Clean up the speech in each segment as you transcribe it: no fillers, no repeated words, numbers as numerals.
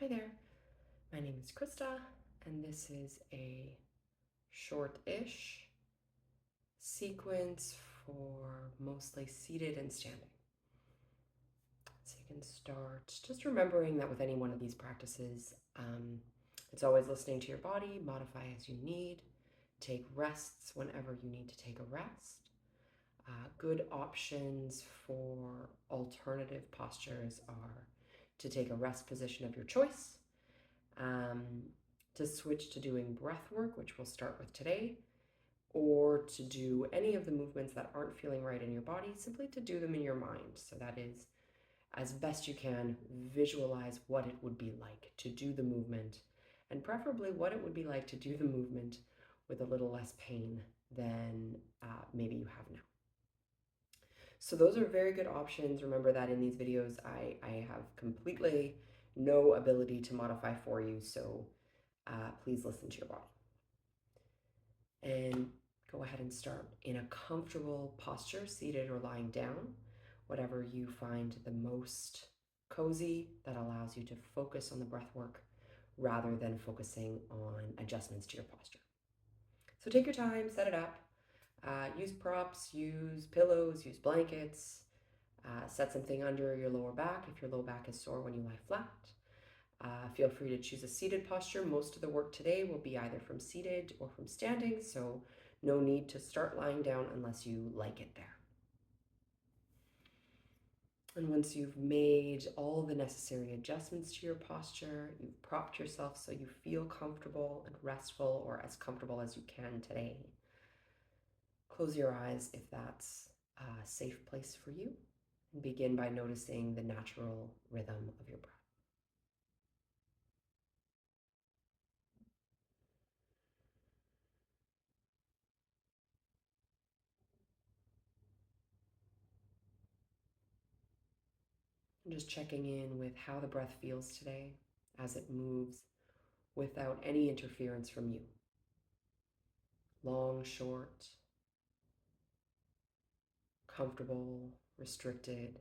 Hi there, my name is Krista, and this is a short-ish sequence for mostly seated and standing. So you can start just remembering that with any one of these practices, it's always listening to your body, modify as you need, take rests whenever you need to take a rest. Good options for alternative postures are to take a rest position of your choice, um, to switch to doing breath work, which we'll start with today, or to do any of the movements that aren't feeling right in your body, simply to do them in your mind. So that is, as best you can, visualize what it would be like to do the movement, and preferably what it would be like to do the movement with a little less pain than maybe you have now. So those are very good options. Remember that in these videos, I have completely no ability to modify for you, so please listen to your body. And go ahead and start in a comfortable posture, seated or lying down, whatever you find the most cozy that allows you to focus on the breath work rather than focusing on adjustments to your posture. So take your time, set it up, use props, use pillows, use blankets, set something under your lower back if your low back is sore when you lie flat. Feel free to choose a seated posture. Most of the work today will be either from seated or from standing, so no need to start lying down unless you like it there. And once you've made all the necessary adjustments to your posture, you've propped yourself so you feel comfortable and restful, or as comfortable as you can today, close your eyes if that's a safe place for you, and begin by noticing the natural rhythm of your breath. And just checking in with how the breath feels today as it moves without any interference from you. Long, short, comfortable, restricted,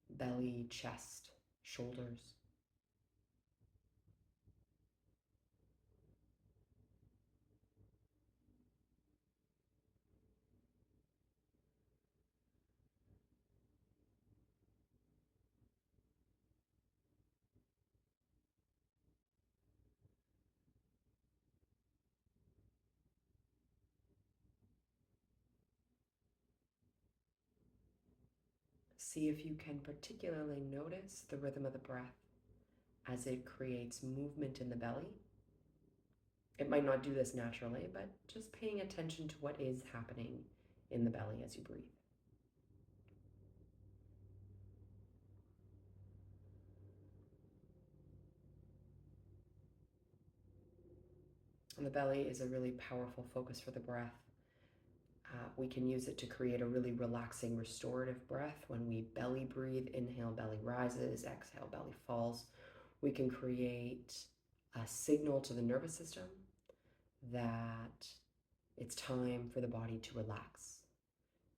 belly, chest, shoulders. See if you can particularly notice the rhythm of the breath as it creates movement in the belly. It might not do this naturally, but just paying attention to what is happening in the belly as you breathe. And the belly is a really powerful focus for the breath. We can use it to create a really relaxing, restorative breath. When we belly breathe, inhale, belly rises, exhale, belly falls. We can create a signal to the nervous system that it's time for the body to relax,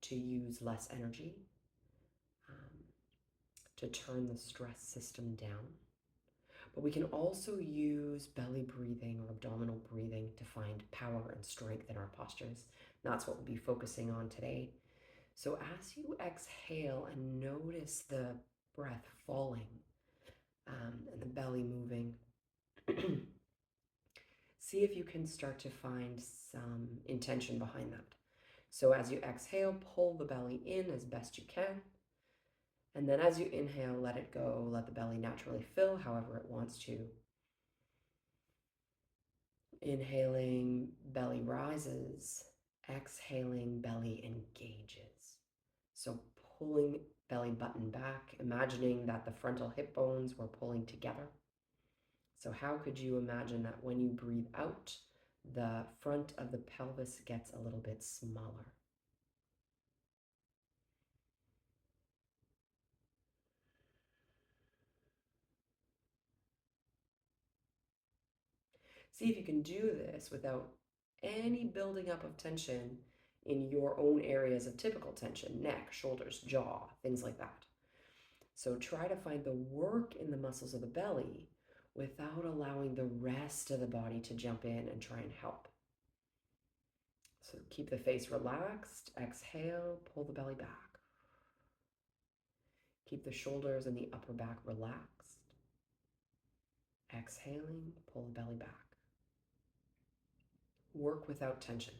to use less energy, um, to turn the stress system down. But we can also use belly breathing or abdominal breathing to find power and strength in our postures. And that's what we'll be focusing on today. So as you exhale and notice the breath falling and the belly moving, see if you can start to find some intention behind that. So as you exhale, pull the belly in as best you can. And then as you inhale, let it go. Let the belly naturally fill however it wants to. Inhaling, belly rises. Exhaling, belly engages. So pulling belly button back, imagining that the frontal hip bones were pulling together. So how could you imagine that when you breathe out, the front of the pelvis gets a little bit smaller? See if you can do this without any building up of tension in your own areas of typical tension, neck, shoulders, jaw, things like that. So try to find the work in the muscles of the belly without allowing the rest of the body to jump in and try and help. So keep the face relaxed. Exhale, pull the belly back. Keep the shoulders and the upper back relaxed. Exhaling, pull the belly back. Work without tension.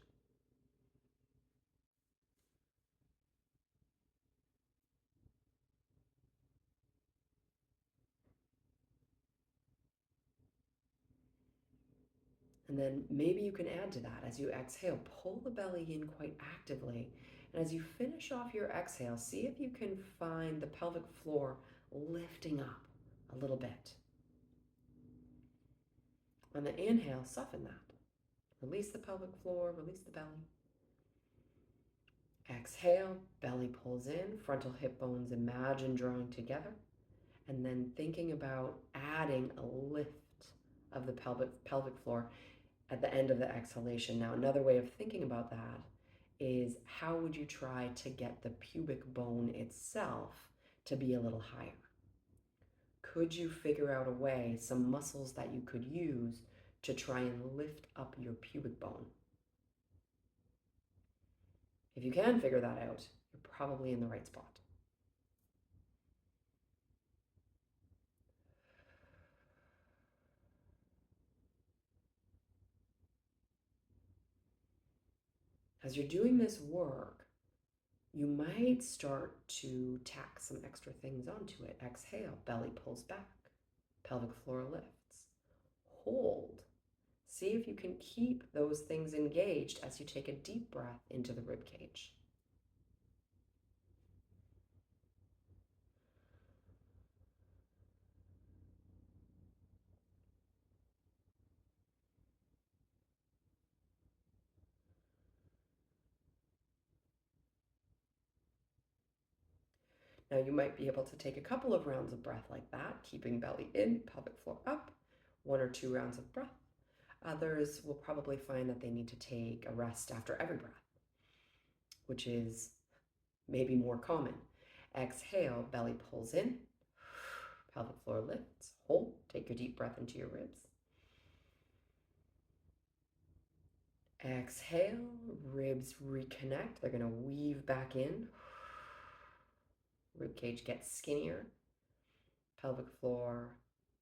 And then maybe you can add to that as you exhale, pull the belly in quite actively. And as you finish off your exhale, see if you can find the pelvic floor lifting up a little bit. On the inhale, soften that. Release the pelvic floor, release the belly. Exhale, belly pulls in, frontal hip bones imagine drawing together. And then thinking about adding a lift of the pelvic floor at the end of the exhalation. Now, another way of thinking about that is how would you try to get the pubic bone itself to be a little higher? Could you figure out a way, some muscles that you could use to try and lift up your pubic bone? If you can figure that out, you're probably in the right spot. As you're doing this work, you might start to tack some extra things onto it. Exhale, belly pulls back, pelvic floor lifts. Hold. See if you can keep those things engaged as you take a deep breath into the rib cage. Now you might be able to take a couple of rounds of breath like that, keeping belly in, pelvic floor up, 1 or 2 rounds of breath. Others will probably find that they need to take a rest after every breath, which is maybe more common. Exhale, belly pulls in, pelvic floor lifts, hold, take your deep breath into your ribs. Exhale, ribs reconnect, they're going to weave back in. Rib cage gets skinnier, pelvic floor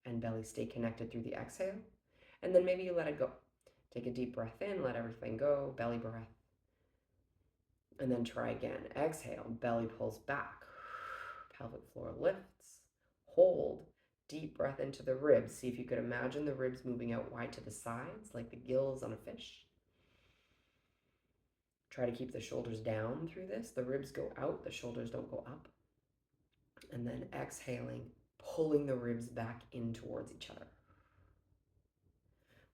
and belly stay connected through the exhale. And then maybe you let it go. Take a deep breath in, let everything go, belly breath. And then try again. Exhale, belly pulls back, pelvic floor lifts, hold, deep breath into the ribs. See if you could imagine the ribs moving out wide to the sides like the gills on a fish. Try to keep the shoulders down through this. The ribs go out, the shoulders don't go up. And then exhaling, pulling the ribs back in towards each other.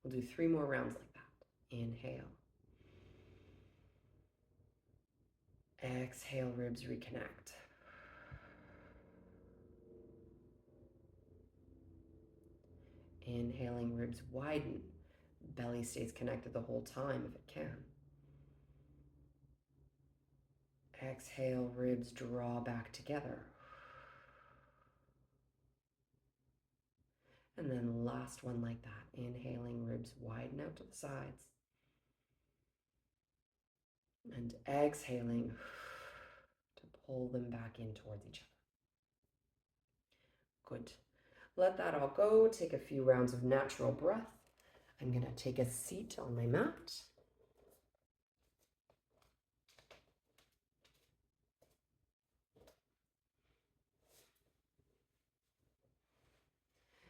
We'll do 3 more rounds like that. Inhale. Exhale, ribs reconnect. Inhaling, ribs widen. Belly stays connected the whole time if it can. Exhale, ribs draw back together. And then last one like that. Inhaling, ribs widen out to the sides. And exhaling to pull them back in towards each other. Good. Let that all go. Take a few rounds of natural breath. I'm going to take a seat on my mat.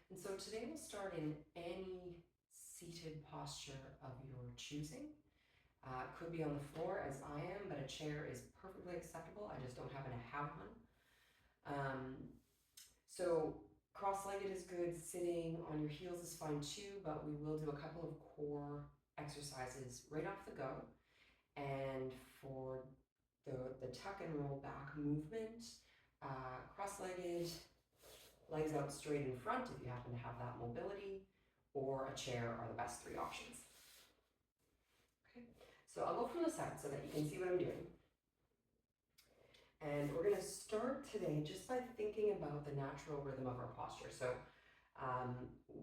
And so today we'll start in any seated posture of your choosing. Could be on the floor as I am, but a chair is perfectly acceptable. I just don't happen to have one. So cross-legged is good. Sitting on your heels is fine too, but we will do a couple of core exercises right off the go. And for the tuck and roll back movement, cross-legged, legs out straight in front if you happen to have that mobility, or a chair are the best 3 options. Okay, so I'll go from the side so that you can see what I'm doing. And we're going to start today just by thinking about the natural rhythm of our posture. So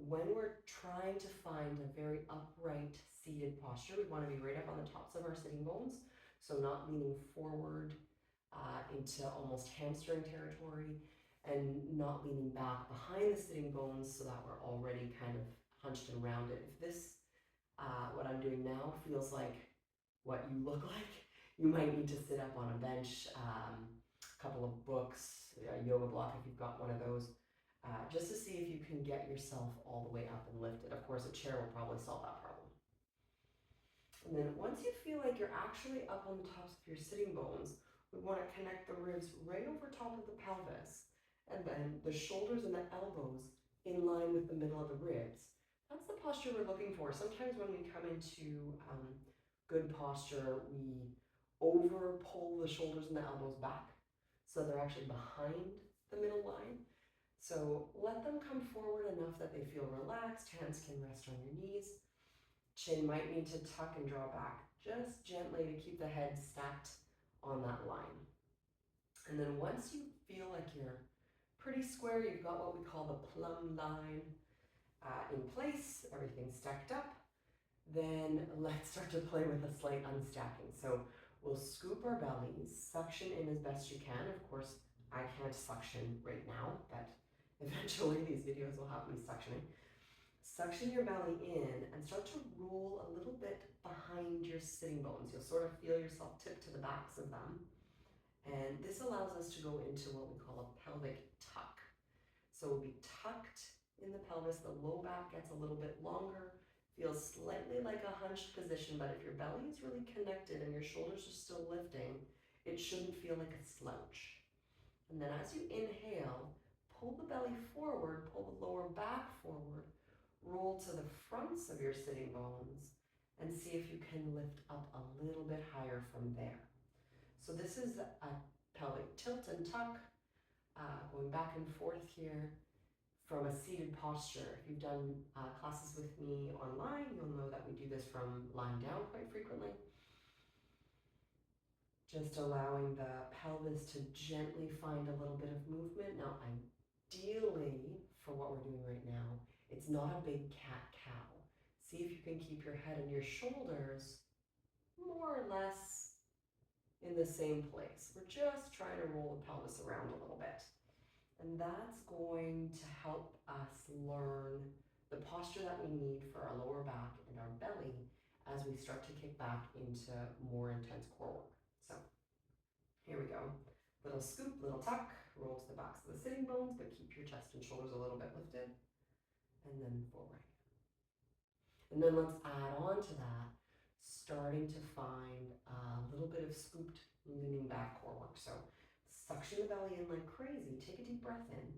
when we're trying to find a very upright seated posture, we want to be right up on the tops of our sitting bones. So not leaning forward into almost hamstring territory, and not leaning back behind the sitting bones so that we're already kind of hunched and rounded. If this, what I'm doing now, feels like what you look like, you might need to sit up on a bench, a couple of books, a yoga block if you've got one of those, just to see if you can get yourself all the way up and lifted. Of course, a chair will probably solve that problem. And then once you feel like you're actually up on the tops of your sitting bones, we want to connect the ribs right over top of the pelvis, and then the shoulders and the elbows in line with the middle of the ribs. That's the posture we're looking for. Sometimes when we come into good posture, we over pull the shoulders and the elbows back, so they're actually behind the middle line. So let them come forward enough that they feel relaxed. Hands can rest on your knees. Chin might need to tuck and draw back just gently to keep the head stacked on that line. And then once you feel like you're pretty square, you've got what we call the plumb line in place, everything stacked up, then let's start to play with a slight unstacking. So we'll scoop our bellies, suction in as best you can. Of course, I can't suction right now, but eventually these videos will have me suctioning. Suction your belly in and start to roll a little bit behind your sitting bones. You'll sort of feel yourself tip to the backs of them. And this allows us to go into what we call a pelvic tuck. So we'll be tucked in the pelvis, the low back gets a little bit longer, feels slightly like a hunched position, but if your belly is really connected and your shoulders are still lifting, it shouldn't feel like a slouch. And then as you inhale, pull the belly forward, pull the lower back forward, roll to the fronts of your sitting bones, and see if you can lift up a little bit higher from there. So this is a pelvic tilt and tuck, going back and forth here from a seated posture. If you've done classes with me online, you'll know that we do this from lying down quite frequently. Just allowing the pelvis to gently find a little bit of movement. Now, ideally, for what we're doing right now, it's not a big cat-cow. See if you can keep your head and your shoulders more or less in the same place. We're just trying to roll the pelvis around a little bit. And that's going to help us learn the posture that we need for our lower back and our belly as we start to kick back into more intense core work. So here we go. Little scoop, little tuck, roll to the backs of the sitting bones, but keep your chest and shoulders a little bit lifted, and then forward. And then let's add on to that, starting to find a little bit of scooped leaning back core work. So suction the belly in like crazy, take a deep breath in,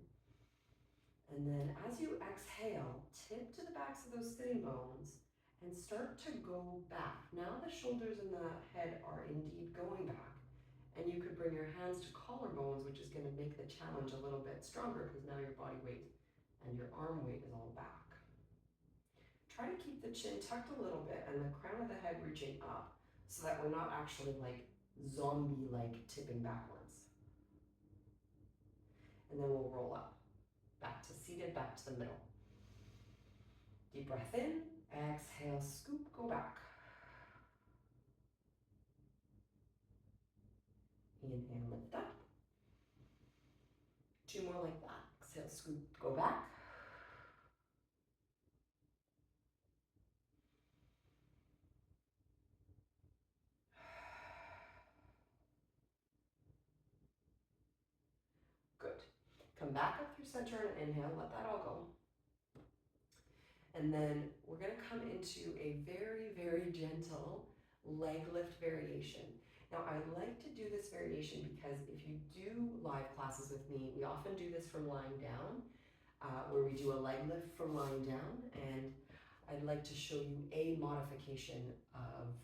and then as you exhale, tip to the backs of those sitting bones and start to go back. Now the shoulders and the head are indeed going back, and you could bring your hands to collarbones, which is going to make the challenge a little bit stronger because now your body weight and your arm weight is all back. Try to keep the chin tucked a little bit and the crown of the head reaching up so that we're not actually like zombie-like tipping backwards. And then we'll roll up, back to seated, back to the middle. Deep breath in, exhale, scoop, go back. Inhale, lift up. 2 more like that. Exhale, scoop, go back. Good. Come back up through center and inhale, let that all go. And then we're going to come into a very, very gentle leg lift variation. Now, I like to do this variation because if you do live classes with me, we often do this from lying down, where we do a leg lift from lying down, and I'd like to show you a modification of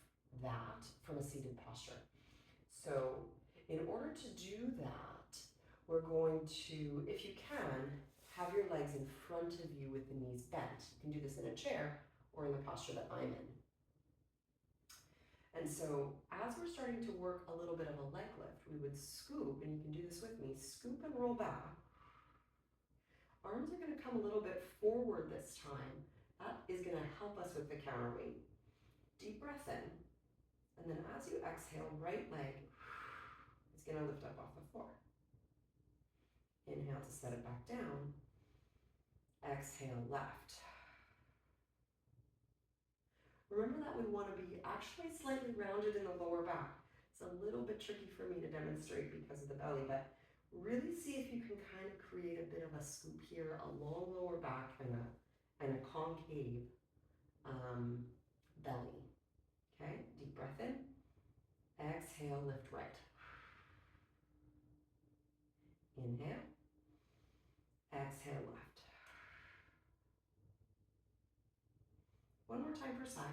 that from a seated posture. So in order to do that, we're going to, if you can, have your legs in front of you with the knees bent. You can do this in a chair or in the posture that I'm in. And so as we're starting to work a little bit of a leg lift, we would scoop, and you can do this with me, scoop and roll back. Arms are going to come a little bit forward this time. That is going to help us with the counterweight. Deep breath in, and then as you exhale, right leg is going to lift up off the floor. Inhale to set it back down. Exhale, left. Remember that we want to be actually slightly rounded in the lower back. It's a little bit tricky for me to demonstrate because of the belly, but really see if you can kind of create a bit of a scoop here, a long lower back and a concave belly. Okay, deep breath in. Exhale, lift right. Inhale. Exhale, left. One more time per side.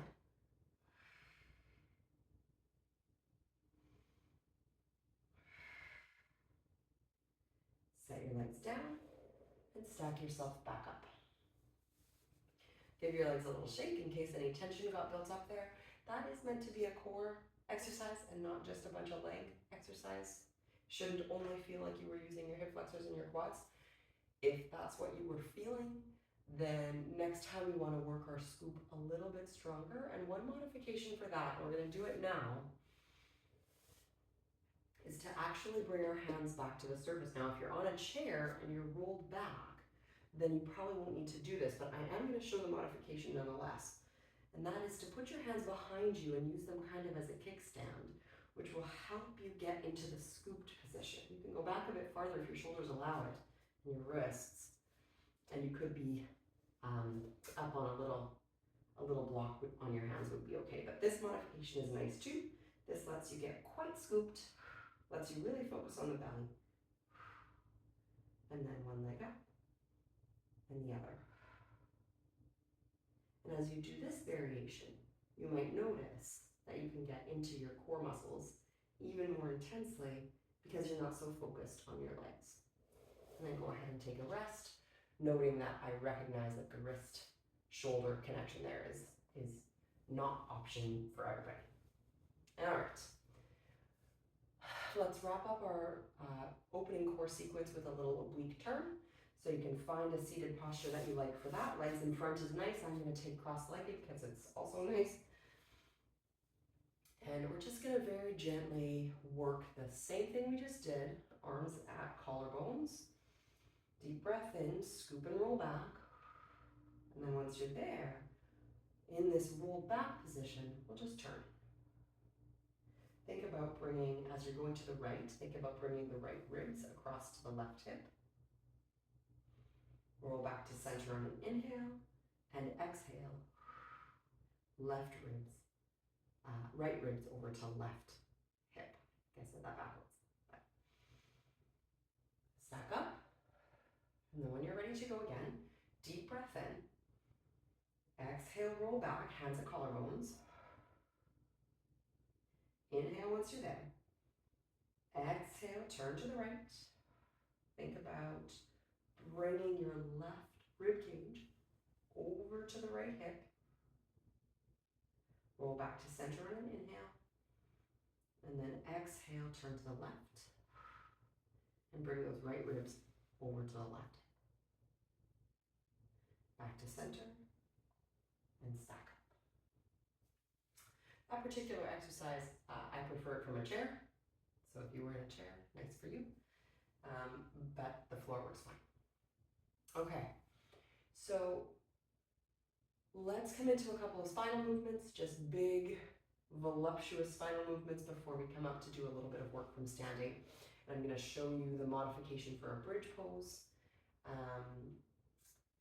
Set your legs down and stack yourself back up. Give your legs a little shake in case any tension got built up there. That is meant to be a core exercise and not just a bunch of leg exercise. Shouldn't only feel like you were using your hip flexors and your quads. If that's what you were feeling, then next time we want to work our scoop a little bit stronger. And one modification for that, we're going to do it now, is to actually bring our hands back to the surface. Now, if you're on a chair and you're rolled back, then you probably won't need to do this, but I am going to show the modification nonetheless. And that is to put your hands behind you and use them kind of as a kickstand, which will help you get into the scooped position. You can go back a bit farther if your shoulders allow it, and your wrists, and you could be up on a little block on your hands would be okay. But this modification is nice too. This lets you get quite scooped, lets you really focus on the belly. And then one leg up and the other. And as you do this variation, you might notice that you can get into your core muscles even more intensely because you're not so focused on your legs. And then go ahead and take a rest, noting that I recognize that the wrist shoulder connection there is not option for everybody. All right. Let's wrap up our opening core sequence with a little oblique turn. So you can find a seated posture that you like for that. Legs in front is nice. I'm going to take cross-legged because it's also nice. And we're just going to very gently work the same thing we just did. Arms at collarbones. Deep breath in, scoop and roll back. And then once you're there, in this rolled back position, we'll just turn. Think about bringing, as you're going to the right, think about bringing the right ribs across to the left hip. Roll back to center on an inhale and exhale. Left ribs, right ribs over to left hip. I said that backwards. But stack up. And then when you're ready to go again, deep breath in. Exhale, roll back, hands at collarbones. Inhale once you're there. Exhale, turn to the right. Think about bringing your left rib cage over to the right hip. Roll back to center on an inhale. And then exhale, turn to the left. And bring those right ribs over to the left. Back to center. And stack up. That particular exercise, I prefer it from a chair. So if you were in a chair, nice for you. But the floor works fine. Okay, so let's come into a couple of spinal movements, just big, voluptuous spinal movements before we come up to do a little bit of work from standing. And I'm going to show you the modification for a bridge pose.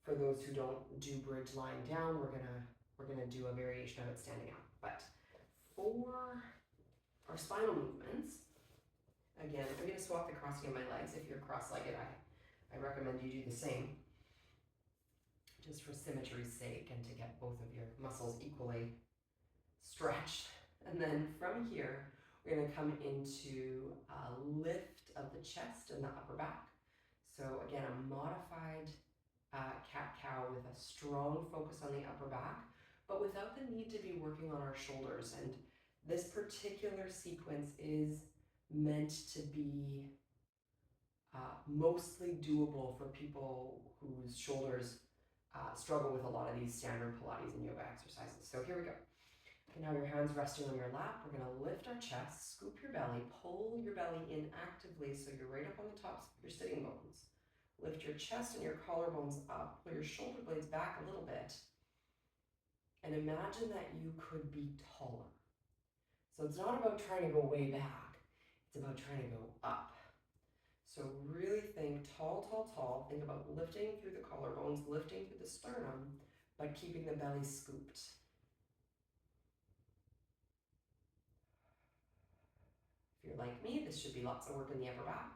For those who don't do bridge lying down, we're gonna do a variation of it standing up. But for our spinal movements, again, I'm going to swap the crossing of my legs. If you're cross-legged, I recommend you do the same, just for symmetry's sake and to get both of your muscles equally stretched. And then from here, we're going to come into a lift of the chest and the upper back. So again, a modified cat-cow with a strong focus on the upper back, but without the need to be working on our shoulders. And this particular sequence is meant to be mostly doable for people whose shoulders struggle with a lot of these standard Pilates and yoga exercises. So here we go. Okay, now your hands resting on your lap. We're going to lift our chest, scoop your belly, pull your belly in actively so you're right up on the tops of your sitting bones. Lift your chest and your collarbones up, pull your shoulder blades back a little bit, and imagine that you could be taller. So it's not about trying to go way back, it's about trying to go up. So really think tall, tall, tall. Think about lifting through the collarbones, lifting through the sternum, but keeping the belly scooped. If you're like me, this should be lots of work in the upper back.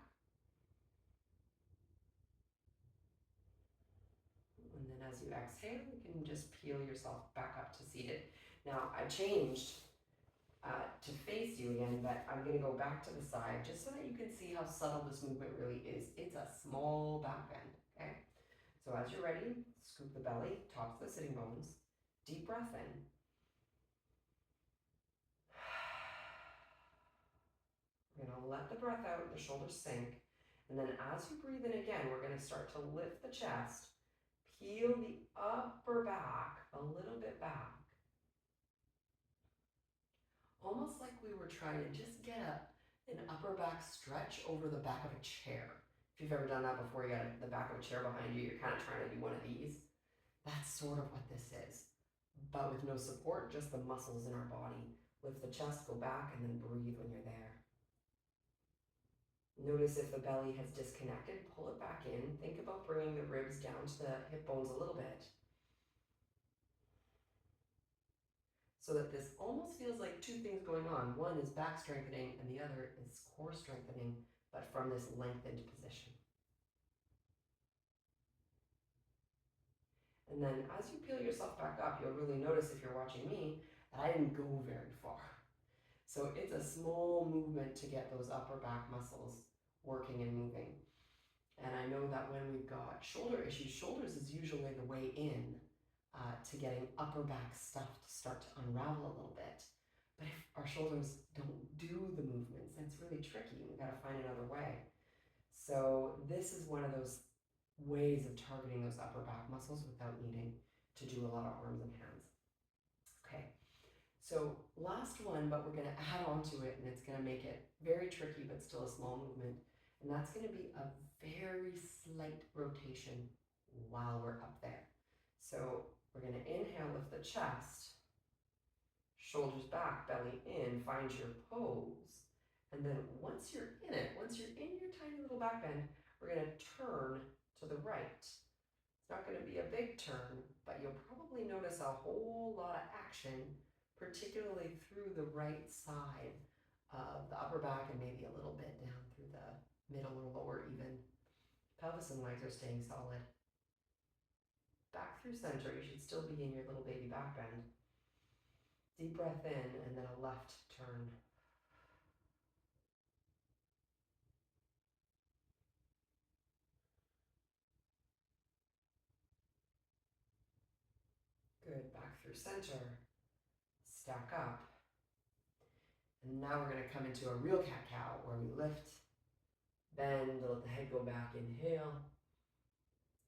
And then as you exhale, you can just peel yourself back up to seated. Now, I changed to face you again, but I'm going to go back to the side just so that you can see how subtle this movement really is. It's a small back bend, okay? So as you're ready, scoop the belly, tops of the sitting bones, deep breath in. We're going to let the breath out, the shoulders sink, and then as you breathe in again, we're going to start to lift the chest, peel the upper back a little bit back. Almost like we were trying to just get an upper back stretch over the back of a chair. If you've ever done that before, you got the back of a chair behind you, you're kind of trying to do one of these. That's sort of what this is, but with no support, just the muscles in our body. Lift the chest, go back, and then breathe when you're there. Notice if the belly has disconnected, pull it back in. Think about bringing the ribs down to the hip bones a little bit, so that this almost feels like two things going on. One is back strengthening and the other is core strengthening, but from this lengthened position. And then as you peel yourself back up, you'll really notice if you're watching me that I didn't go very far. So it's a small movement to get those upper back muscles working and moving. And I know that when we've got shoulder issues, shoulders is usually the way in to getting upper back stuff to start to unravel a little bit. But if our shoulders don't do the movements, that's really tricky. We've got to find another way. So this is one of those ways of targeting those upper back muscles without needing to do a lot of arms and hands. Okay, so last one, but we're going to add on to it, and it's going to make it very tricky, but still a small movement. And that's going to be a very slight rotation while we're up there. So we're going to inhale, lift the chest, shoulders back, belly in, find your pose. And then once you're in it, once you're in your tiny little back bend, we're going to turn to the right. It's not going to be a big turn, but you'll probably notice a whole lot of action, particularly through the right side of the upper back and maybe a little bit down through the middle or lower even. Pelvis and legs are staying solid. Back through center, you should still be in your little baby back bend. Deep breath in and then a left turn. Good, back through center. Stack up. And now we're going to come into a real cat-cow where we lift, bend, let the head go back, inhale,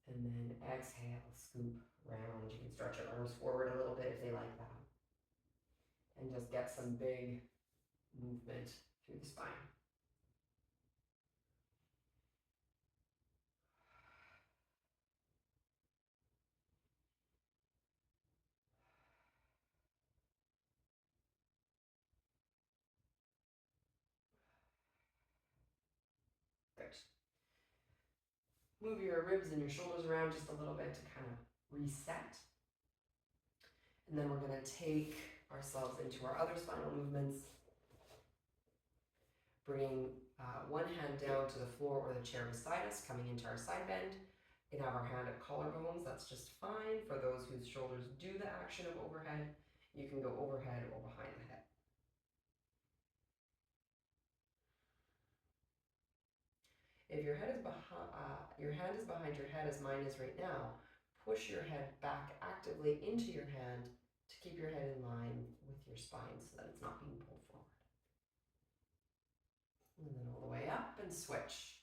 and then exhale, scoop round. You can stretch your arms forward a little bit if they like that. And just get some big movement through the spine. Good. Move your ribs and your shoulders around just a little bit to kind of reset. And then we're going to take ourselves into our other spinal movements, bringing one hand down to the floor or the chair beside us, coming into our side bend. We can have our hand at collarbones, that's just fine. For those whose shoulders do the action of overhead, you can go overhead or behind the head. If your head is your hand is behind your head, as mine is right now, push your head back actively into your hand to keep your head in line with your spine so that it's not being pulled forward. And then all the way up and switch.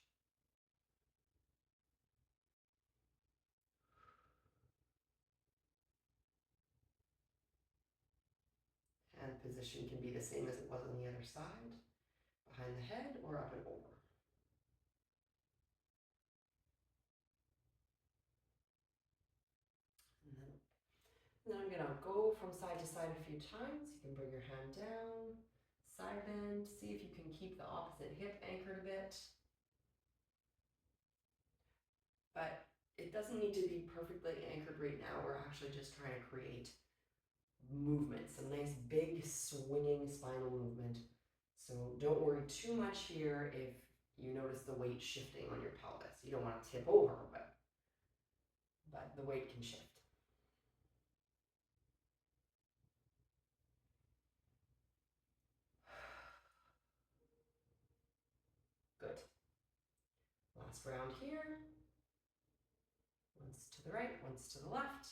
And position can be the same as it was on the other side, behind the head or up and over. And then I'm going to go from side to side a few times. You can bring your hand down, side bend, see if you can keep the opposite hip anchored a bit. But it doesn't need to be perfectly anchored right now. We're actually just trying to create movement, some nice big swinging spinal movement. So don't worry too much here if you notice the weight shifting on your pelvis. You don't want to tip over, but the weight can shift. Good. Last round here. Once to the right, once to the left.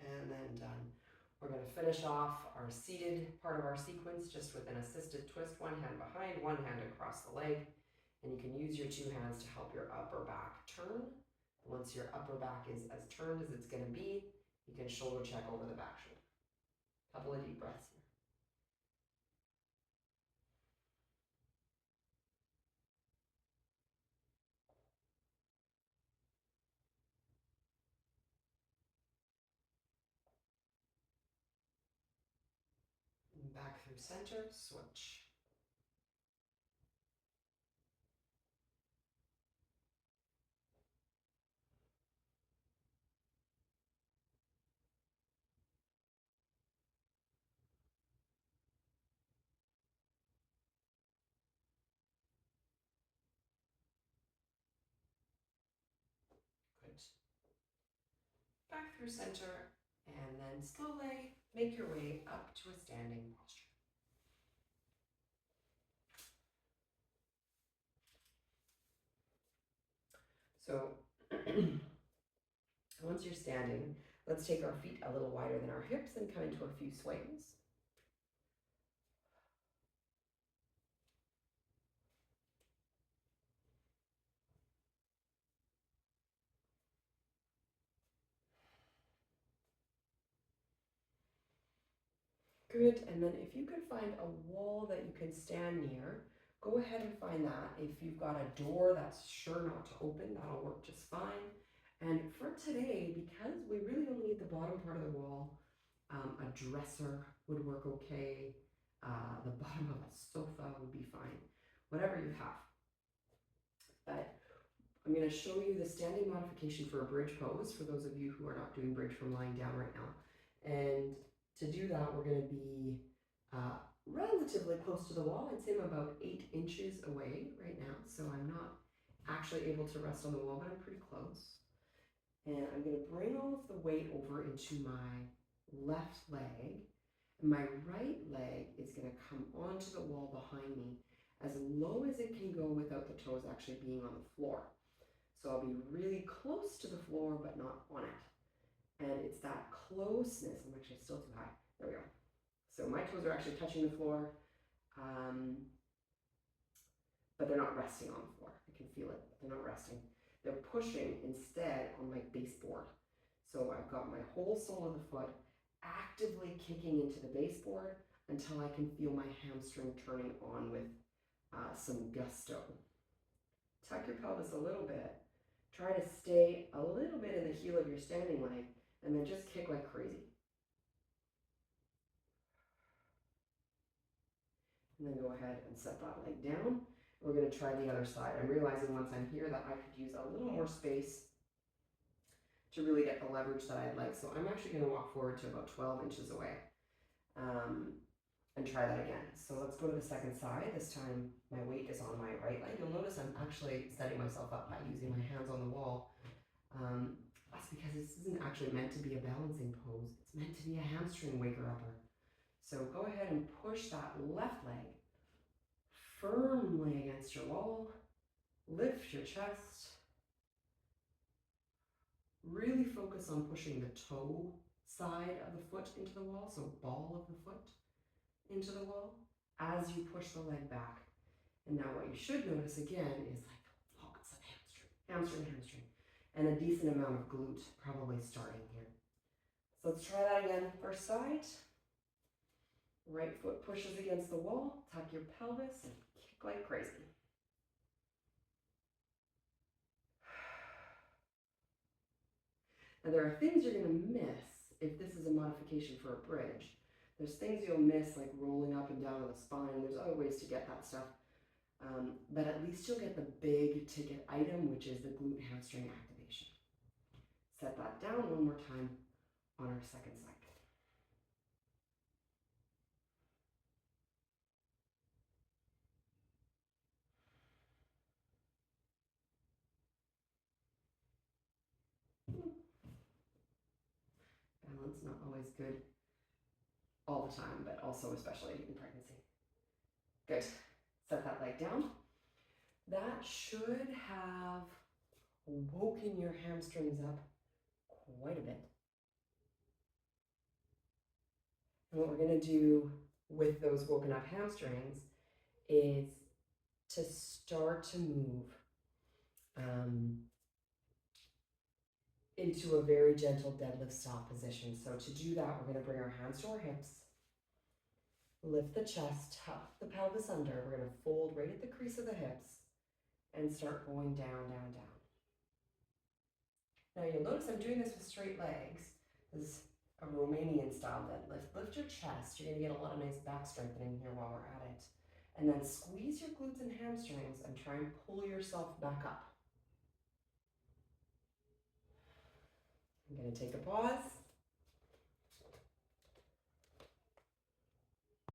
And then done. We're going to finish off our seated part of our sequence just with an assisted twist, one hand behind, one hand across the leg. And you can use your two hands to help your upper back turn. Once your upper back is as turned as it's going to be, you can shoulder check over the back shoulder. Couple of deep breaths here. Back through center, switch. Good. Back through center, and then slowly make your way up to a standing posture. So once you're standing, let's take our feet a little wider than our hips and come into a few swings. Good, and then if you could find a wall that you can stand near, go ahead and find that. If you've got a door that's sure not to open, that'll work just fine. And for today, because we really only need the bottom part of the wall, a dresser would work okay. The bottom of a sofa would be fine, whatever you have. But I'm going to show you the standing modification for a bridge pose for those of you who are not doing bridge from lying down right now. And to do that, we're going to be relatively close to the wall. I'd say I'm about 8 inches away right now, so I'm not actually able to rest on the wall, but I'm pretty close. And I'm going to bring all of the weight over into my left leg. And my right leg is going to come onto the wall behind me as low as it can go without the toes actually being on the floor. So I'll be really close to the floor, but not on it. And it's that closeness. I'm actually still too high. There we go. So my toes are actually touching the floor, but they're not resting on the floor. I can feel it, but they're not resting. They're pushing instead on my baseboard. So I've got my whole sole of the foot actively kicking into the baseboard until I can feel my hamstring turning on with some gusto. Tuck your pelvis a little bit. Try to stay a little bit in the heel of your standing leg, and then just kick like crazy. And then go ahead and set that leg down. We're going to try the other side. I'm realizing once I'm here that I could use a little more space to really get the leverage that I'd like. So I'm actually going to walk forward to about 12 inches away and try that again. So let's go to the second side. This time my weight is on my right leg. You'll notice I'm actually setting myself up by using my hands on the wall. That's because this isn't actually meant to be a balancing pose. It's meant to be a hamstring waker-upper. So go ahead and push that left leg firmly against your wall. Lift your chest. Really focus on pushing the toe side of the foot into the wall, so ball of the foot into the wall, as you push the leg back. And now what you should notice again is like lots of hamstring, and a decent amount of glute probably starting here. So let's try that again. First side. Right foot pushes against the wall, tuck your pelvis, and kick like crazy. Now there are things you're going to miss if this is a modification for a bridge. There's things you'll miss like rolling up and down on the spine. There's other ways to get that stuff. But at least you'll get the big ticket item, which is the glute hamstring activation. Set that down one more time on our second side. Balance, not always good all the time, but also especially in pregnancy. Good. Set that leg down. That should have woken your hamstrings up quite a bit. And what we're going to do with those woken up hamstrings is to start to move into a very gentle deadlift style position. So to do that, we're going to bring our hands to our hips, lift the chest, tuck the pelvis under. We're going to fold right at the crease of the hips and start going down, down, down. Now you'll notice I'm doing this with straight legs. This is a Romanian style deadlift. Lift your chest. You're going to get a lot of nice back strengthening here while we're at it. And then squeeze your glutes and hamstrings and try and pull yourself back up. I'm going to take a pause.